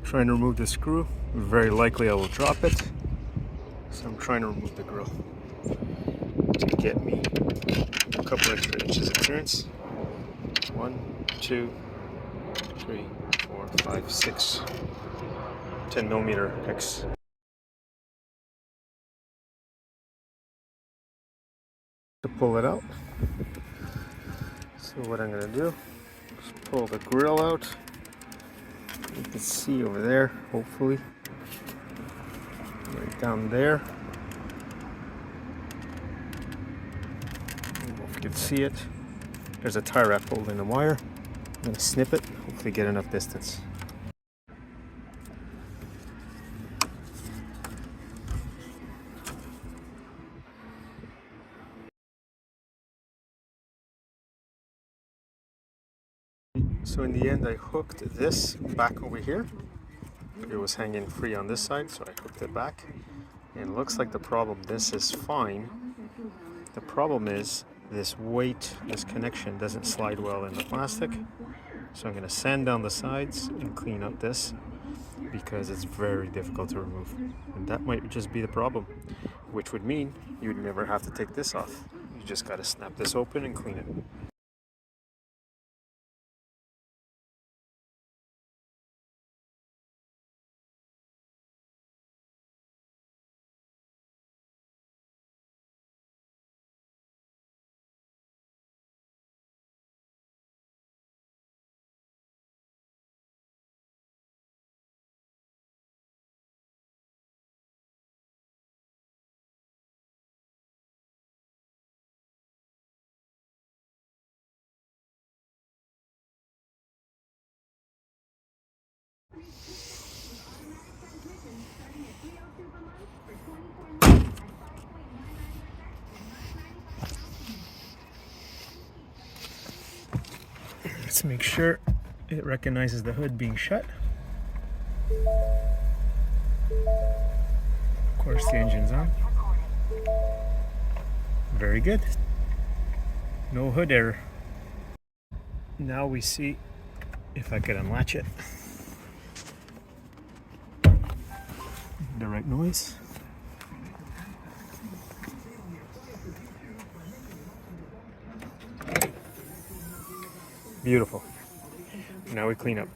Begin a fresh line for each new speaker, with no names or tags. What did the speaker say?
trying to remove the screw. Very likely I will drop it. So I'm trying to remove the grill to get me a couple extra inches of clearance. 1, 2, 3, 4, 5, 6, 10 millimeter X. To pull it out. So what I'm going to do is pull the grill out. You can see over there, hopefully, right down there. I don't know if you can see it. There's a tie wrap holding the wire. I'm going to snip it, hopefully get enough distance. So in the end I hooked this back over here. It was hanging free on this side, so I hooked it back. And it looks like the problem, this is fine. The problem is this weight, this connection doesn't slide well in the plastic. So I'm going to sand down the sides and clean up this because it's very difficult to remove. And that might just be the problem, which would mean you'd never have to take this off. You just got to snap this open and clean it. Let's make sure it recognizes the hood being shut. Of course, the engine's on. Very good. No hood error. Now we see if I could unlatch it. Direct noise. Beautiful. Now we clean up.